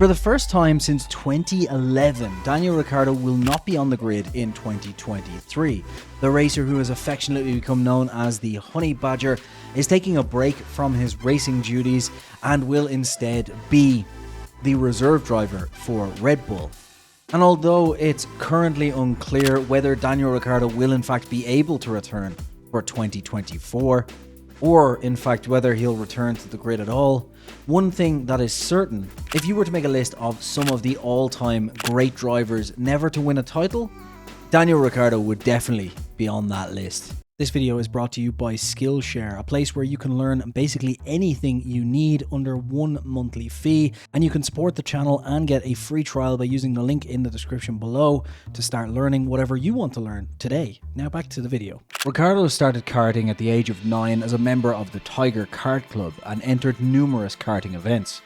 For the first time since 2011, Daniel Ricciardo will not be on the grid in 2023. The racer, who has affectionately become known as the Honey Badger, is taking a break from his racing duties and will instead be the reserve driver for Red Bull. And although it's currently unclear whether Daniel Ricciardo will in fact be able to return for 2024, or in fact whether he'll return to the grid at all, one thing that is certain: if you were to make a list of some of the all-time great drivers never to win a title, Daniel Ricciardo would definitely be on that list. This video is brought to you by SkillShare, a place where you can learn basically anything you need under one monthly fee, and you can support the channel and get a free trial by using the link in the description below to start learning whatever you want to learn today. Now back to the video. Ricciardo started karting at the age of 9 as a member of the Tiger Kart Club and entered numerous karting events.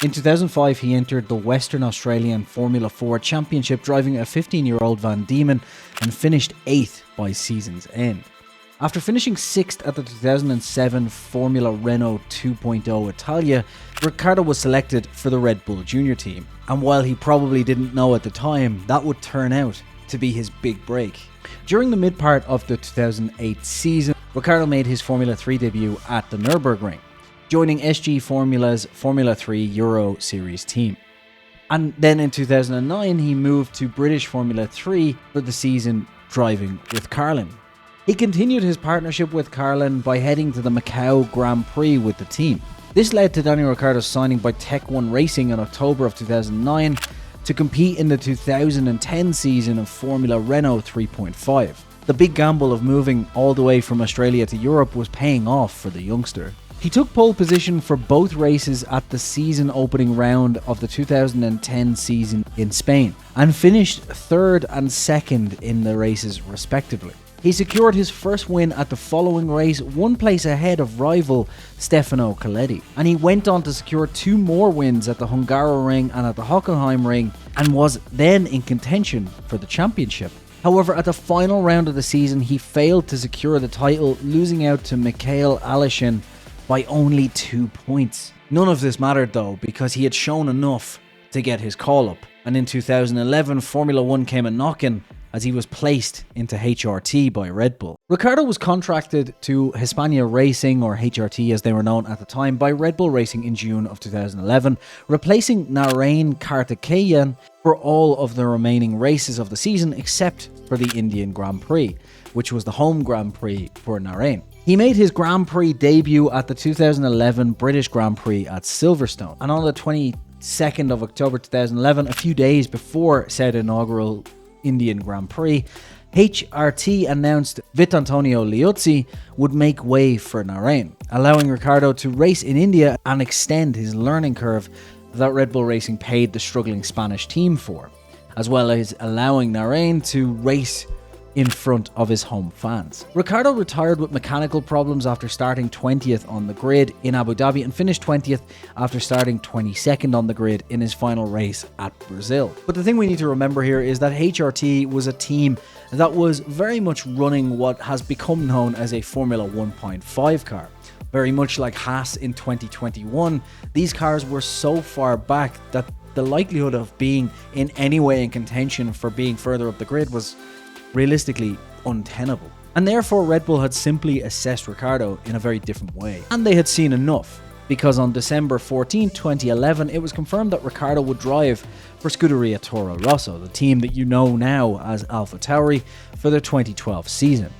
In 2005, he entered the Western Australian Formula 4 Championship driving a 15-year-old Van Diemen and finished 8th by season's end. After finishing 6th at the 2007 Formula Renault 2.0 Italia, Ricciardo was selected for the Red Bull Junior team. And while he probably didn't know at the time, that would turn out to be his big break. During the mid part of the 2008 season, Ricciardo made his Formula 3 debut at the Nürburgring, joining SG Formula's Formula 3 Euro Series team. And then in 2009, he moved to British Formula 3 for the season, driving with Carlin. He continued his partnership with Carlin by heading to the Macau Grand Prix with the team. This led to Daniel Ricciardo's signing by Tech 1 Racing in October of 2009 to compete in the 2010 season of Formula Renault 3.5. The big gamble of moving all the way from Australia to Europe was paying off for the youngster. He took pole position for both races at the season opening round of the 2010 season in Spain and finished 3rd and 2nd in the races respectively. He secured his first win at the following race, one place ahead of rival Stefano Colletti, and he went on to secure 2 more wins at the Hungaroring and at the Hockenheimring, and was then in contention for the championship. However, at the final round of the season, he failed to secure the title, losing out to Michael Alishin by only 2 points. None of this mattered though, because he had shown enough to get his call up, and in 2011 Formula 1 came a knockin' as he was placed into HRT by Red Bull. Ricciardo was contracted to Hispania Racing, or HRT as they were known at the time, by Red Bull Racing in June of 2011, replacing Narain Karthikeyan for all of the remaining races of the season except for the Indian Grand Prix, which was the home Grand Prix for Narain. He made his Grand Prix debut at the 2011 British Grand Prix at Silverstone, and on the 22nd of October 2011, a few days before said inaugural Indian Grand Prix, HRT announced Vitantonio Liuzzi would make way for Narain, allowing Ricciardo to race in India and extend his learning curve that Red Bull Racing paid the struggling Spanish team for, as well as allowing Narain to race in front of his home fans. Ricciardo retired with mechanical problems after starting 20th on the grid in Abu Dhabi and finished 20th after starting 22nd on the grid in his final race at Brazil. But the thing we need to remember here is that HRT was a team that was very much running what has become known as a Formula 1.5 car. Very much like Haas in 2021, these cars were so far back that the likelihood of being in any way in contention for being further up the grid was realistically untenable. And therefore Red Bull had simply assessed Ricciardo in a very different way. And they had seen enough, because on December 14, 2011, it was confirmed that Ricciardo would drive for Scuderia Toro Rosso, the team that you know now as AlphaTauri, for the 2012 season,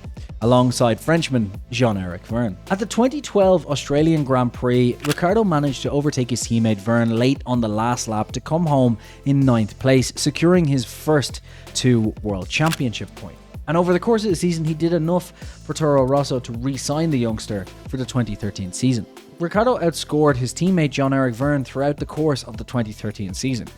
alongside Frenchman Jean-Eric Vergne. At the 2012 Australian Grand Prix, Ricciardo managed to overtake his teammate Vergne late on the last lap to come home in 9th place, securing his first 2 World Championship points. And over the course of the season, he did enough for Toro Rosso to re-sign the youngster for the 2013 season. Ricciardo outscored his teammate Jean-Eric Vergne throughout the course of the 2013 season.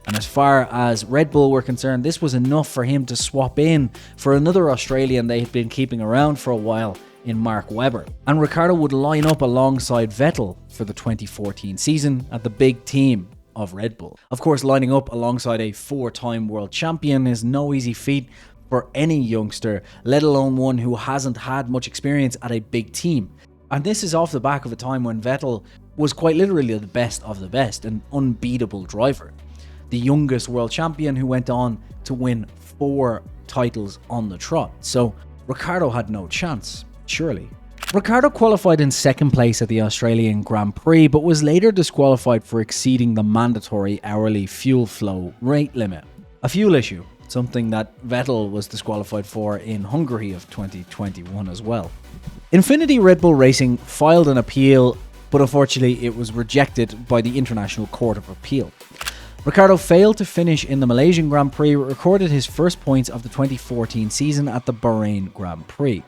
And as far as Red Bull were concerned, this was enough for him to swap in for another Australian they had been keeping around for a while in Mark Webber. And Ricciardo would line up alongside Vettel for the 2014 season at the big team of Red Bull. Of course, lining up alongside a 4-time world champion is no easy feat for any youngster, let alone one who hasn't had much experience at a big team. And this is off the back of a time when Vettel was quite literally the best of the best, an unbeatable driver. The youngest world champion who went on to win 4 titles on the trot. So Ricciardo had no chance, surely. Ricciardo qualified in second place at the Australian Grand Prix, but was later disqualified for exceeding the mandatory hourly fuel flow rate limit. A fuel issue, something that Vettel was disqualified for in Hungary of 2021 as well. Infinity Red Bull Racing filed an appeal, but unfortunately it was rejected by the International Court of Appeal. Ricciardo failed to finish in the Malaysian Grand Prix, but recorded his first points of the 2014 season at the Bahrain Grand Prix.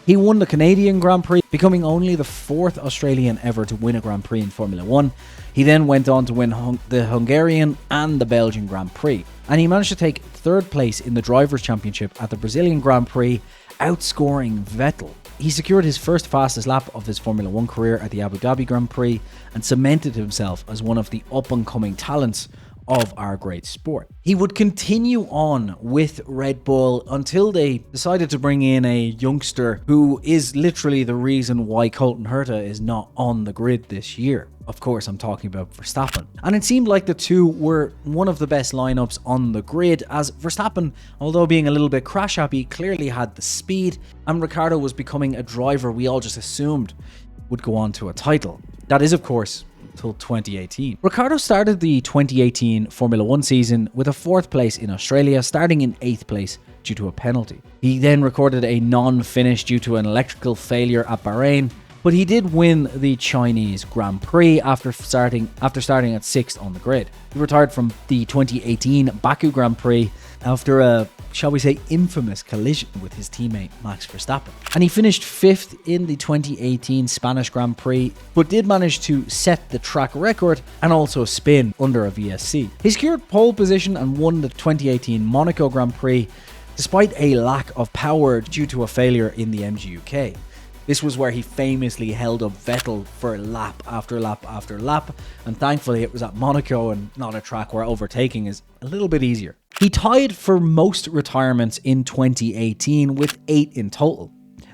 He won the Canadian Grand Prix, becoming only the 4th Australian ever to win a Grand Prix in Formula 1. He then went on to win the Hungarian and the Belgian Grand Prix. And he managed to take 3rd place in the Drivers' Championship at the Brazilian Grand Prix, outscoring Vettel. He secured his first fastest lap of his Formula 1 career at the Abu Dhabi Grand Prix and cemented himself as one of the up-and-coming talents of our great sport. He would continue on with Red Bull until they decided to bring in a youngster who is literally the reason why Colton Herta is not on the grid this year. Of course, I'm talking about Verstappen. And it seemed like the two were one of the best lineups on the grid, as Verstappen, although being a little bit crash happy, clearly had the speed, and Ricciardo was becoming a driver we all just assumed would go on to a title. That is, of course, until 2018. Ricciardo started the 2018 Formula 1 season with a 4th place in Australia, starting in 8th place due to a penalty. He then recorded a non-finish due to an electrical failure at Bahrain, but he did win the Chinese Grand Prix after starting at 6th on the grid. He retired from the 2018 Baku Grand Prix after a, shall we say, infamous collision with his teammate Max Verstappen. And he finished 5th in the 2018 Spanish Grand Prix, but did manage to set the track record and also spin under a VSC. He secured pole position and won the 2018 Monaco Grand Prix, despite a lack of power due to a failure in the MGUK. This was where he famously held up Vettel for lap after lap after lap, and thankfully it was at Monaco and not a track where overtaking is a little bit easier. He tied for most retirements in 2018 with 8 in total,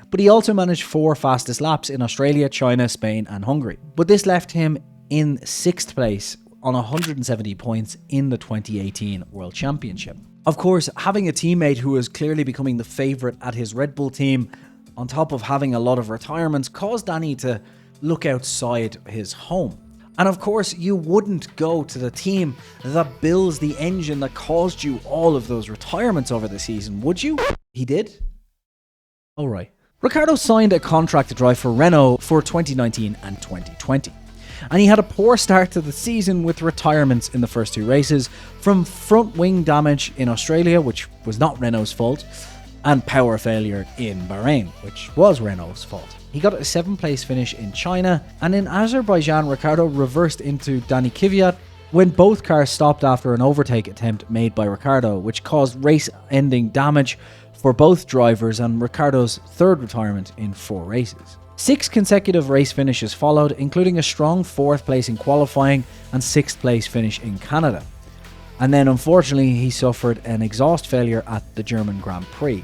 but he also managed 4 fastest laps in Australia, China, Spain and Hungary. But this left him in 6th place on 170 points in the 2018 World Championship. Of course, having a teammate who is clearly becoming the favourite at his Red Bull team, on top of having a lot of retirements, caused Danny to look outside his home. And of course, you wouldn't go to the team that builds the engine that caused you all of those retirements over the season, would you? He did? Alright. Ricciardo signed a contract to drive for Renault for 2019 and 2020. And he had a poor start to the season with retirements in the first 2 races from front wing damage in Australia, which was not Renault's fault, and power failure in Bahrain, which was Renault's fault. He got a 7th place finish in China, and in Azerbaijan, Ricciardo reversed into Dani Kvyat when both cars stopped after an overtake attempt made by Ricciardo, which caused race-ending damage for both drivers and Ricciardo's 3rd retirement in 4 races. 6 consecutive race finishes followed, including a strong 4th place in qualifying and 6th place finish in Canada. And then unfortunately he suffered an exhaust failure at the German Grand Prix.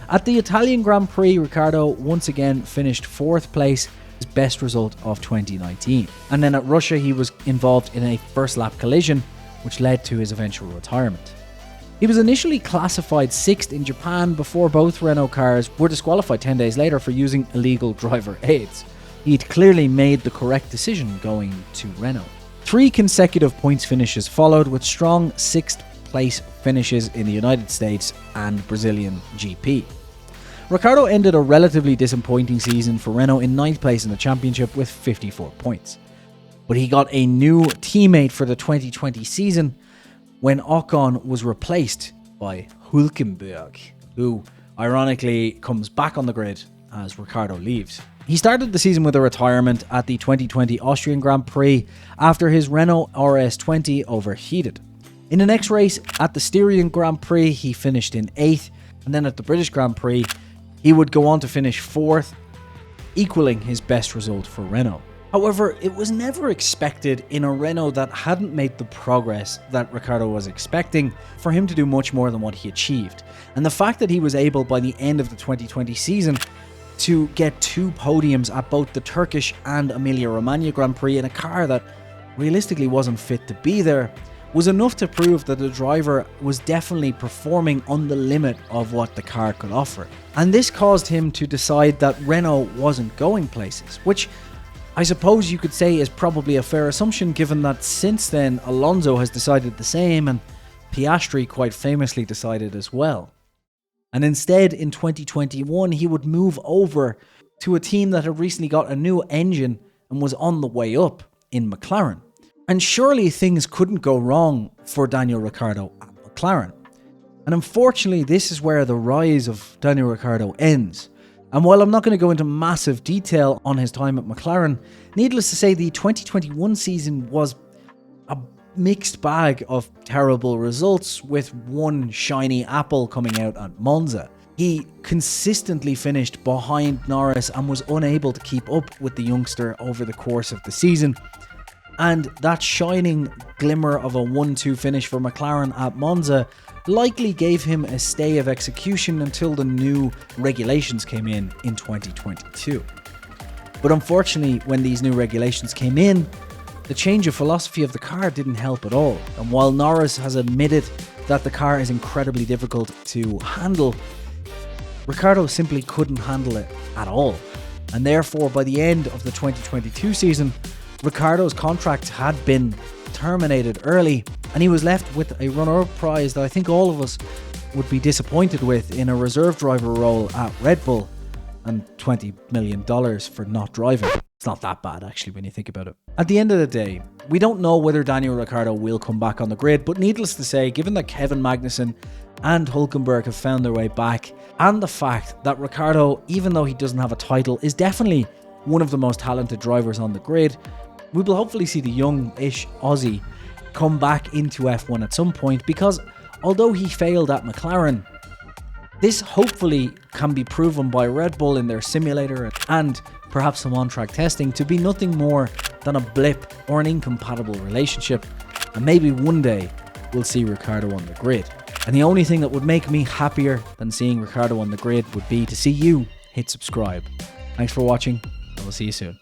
At the Italian Grand Prix, Ricciardo once again finished 4th place, his best result of 2019. And then at Russia he was involved in a first lap collision, which led to his eventual retirement. He was initially classified 6th in Japan before both Renault cars were disqualified 10 days later for using illegal driver aids. He'd clearly made the correct decision going to Renault. 3 consecutive points finishes followed, with strong 6th place finishes in the United States and Brazilian GP. Ricciardo ended a relatively disappointing season for Renault in 9th place in the championship with 54 points. But he got a new teammate for the 2020 season when Ocon was replaced by Hülkenberg, who ironically comes back on the grid as Ricciardo leaves. He started the season with a retirement at the 2020 Austrian Grand Prix after his Renault RS20 overheated. In the next race, at the Styrian Grand Prix, he finished in 8th, and then at the British Grand Prix, he would go on to finish 4th, equaling his best result for Renault. However, it was never expected in a Renault that hadn't made the progress that Ricciardo was expecting for him to do much more than what he achieved. And the fact that he was able by the end of the 2020 season to get 2 podiums at both the Turkish and Emilia-Romagna Grand Prix in a car that realistically wasn't fit to be there was enough to prove that the driver was definitely performing on the limit of what the car could offer. And this caused him to decide that Renault wasn't going places, which I suppose you could say is probably a fair assumption, given that since then Alonso has decided the same and Piastri quite famously decided as well. And instead in 2021 he would move over to a team that had recently got a new engine and was on the way up in McLaren. And surely things couldn't go wrong for Daniel Ricciardo at McLaren. And unfortunately, this is where the rise of Daniel Ricciardo ends. And while I'm not going to go into massive detail on his time at McLaren, needless to say, the 2021 season was a mixed bag of terrible results, with one shiny apple coming out at Monza. He consistently finished behind Norris and was unable to keep up with the youngster over the course of the season. And that shining glimmer of a 1-2 finish for McLaren at Monza likely gave him a stay of execution until the new regulations came in 2022. But unfortunately, when these new regulations came in, the change of philosophy of the car didn't help at all. And while Norris has admitted that the car is incredibly difficult to handle, Ricciardo simply couldn't handle it at all. And therefore, by the end of the 2022 season, Ricciardo's contract had been terminated early, and he was left with a runner-up prize that I think all of us would be disappointed with in a reserve driver role at Red Bull, and $20 million for not driving. It's not that bad actually when you think about it. At the end of the day, we don't know whether Daniel Ricciardo will come back on the grid, but needless to say, given that Kevin Magnussen and Hülkenberg have found their way back, and the fact that Ricciardo, even though he doesn't have a title, is definitely one of the most talented drivers on the grid, we will hopefully see the young-ish Aussie come back into F1 at some point, because although he failed at McLaren, this hopefully can be proven by Red Bull in their simulator and perhaps some on-track testing to be nothing more than a blip or an incompatible relationship, and maybe one day we'll see Ricciardo on the grid. And the only thing that would make me happier than seeing Ricciardo on the grid would be to see you hit subscribe. Thanks for watching, and we'll see you soon.